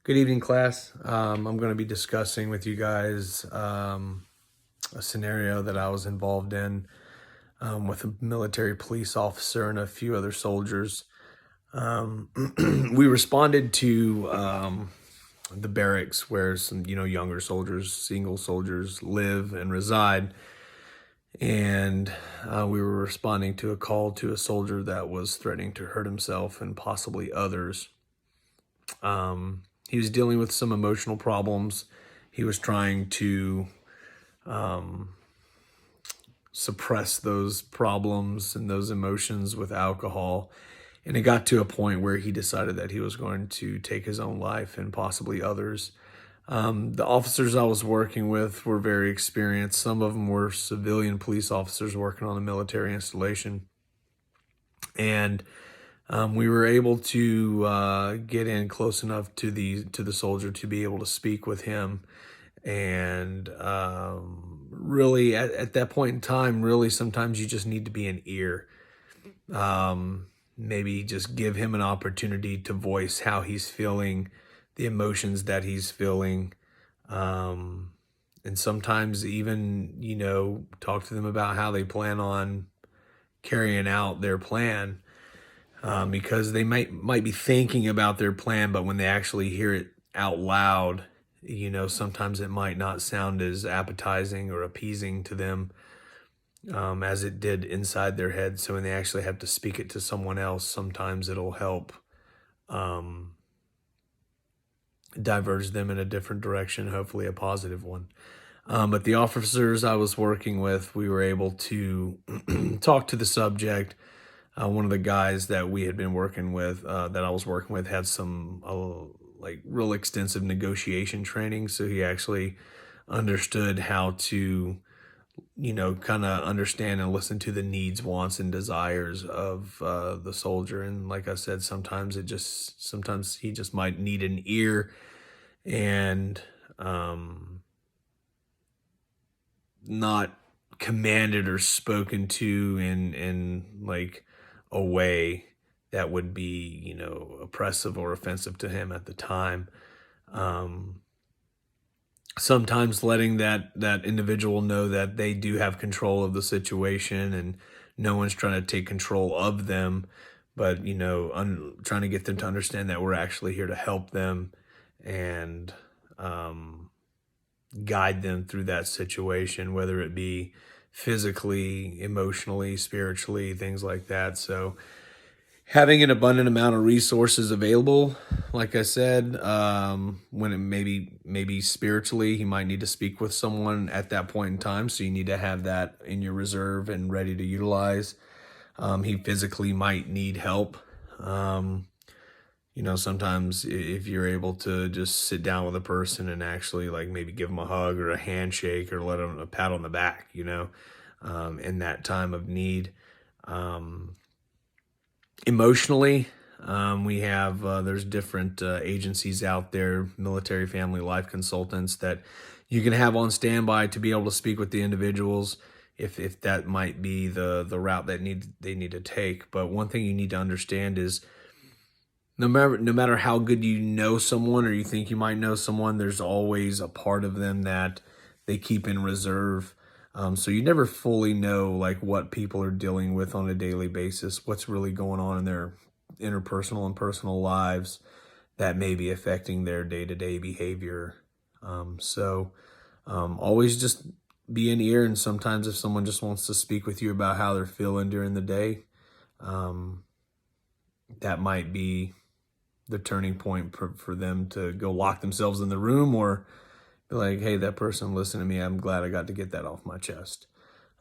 Good evening, class. I'm going to be discussing with you guys a scenario that I was involved in with a military police officer and a few other soldiers. We responded to the barracks where some, younger soldiers, single soldiers live and reside. And we were responding to a call to a soldier that was threatening to hurt himself and possibly others. He was dealing with some emotional problems. He was trying to suppress those problems and those emotions with alcohol. And it got to a point where he decided that he was going to take his own life and possibly others. The officers I was working with were very experienced. Some of them were civilian police officers working on a military installation. And we were able to get in close enough to the soldier to be able to speak with him, and really at that point in time, really sometimes you just need to be an ear. Maybe just give him an opportunity to voice how he's feeling, the emotions that he's feeling, and sometimes even talk to them about how they plan on carrying out their plan. Because they might be thinking about their plan, but when they actually hear it out loud, sometimes it might not sound as appetizing or appeasing to them as it did inside their head. So when they actually have to speak it to someone else, sometimes it'll help diverge them in a different direction, hopefully a positive one. But the officers I was working with, we were able to talk to the subject. One of the guys that we had been working with, that I was working with, had some real extensive negotiation training. So he actually understood how to, kind of understand and listen to the needs, wants, and desires of the soldier. And like I said, sometimes he just might need an ear and not commanded or spoken to in like a way that would be, oppressive or offensive to him at the time. Sometimes letting that individual know that they do have control of the situation and no one's trying to take control of them, but, trying to get them to understand that we're actually here to help them and guide them through that situation, whether it be physically, emotionally, spiritually, things like that. So having an abundant amount of resources available, like I said, when it maybe spiritually, he might need to speak with someone at that point in time. So you need to have that in your reserve and ready to utilize. He physically might need help. Sometimes if you're able to just sit down with a person and actually maybe give them a hug or a handshake or let them a pat on the back, in that time of need. Emotionally, we have, there's different agencies out there, military family life consultants that you can have on standby to be able to speak with the individuals if that might be the route that they need to take. But one thing you need to understand is no matter how good you know someone or you think you might know someone, there's always a part of them that they keep in reserve. So you never fully know what people are dealing with on a daily basis, what's really going on in their interpersonal and personal lives that may be affecting their day-to-day behavior. Always just be an ear, and sometimes if someone just wants to speak with you about how they're feeling during the day, that might be the turning point for them to go lock themselves in the room or be like, hey, that person listened to me. I'm glad I got to get that off my chest.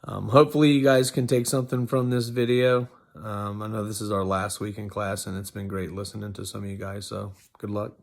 Hopefully you guys can take something from this video. I know this is our last week in class and it's been great listening to some of you guys, so good luck.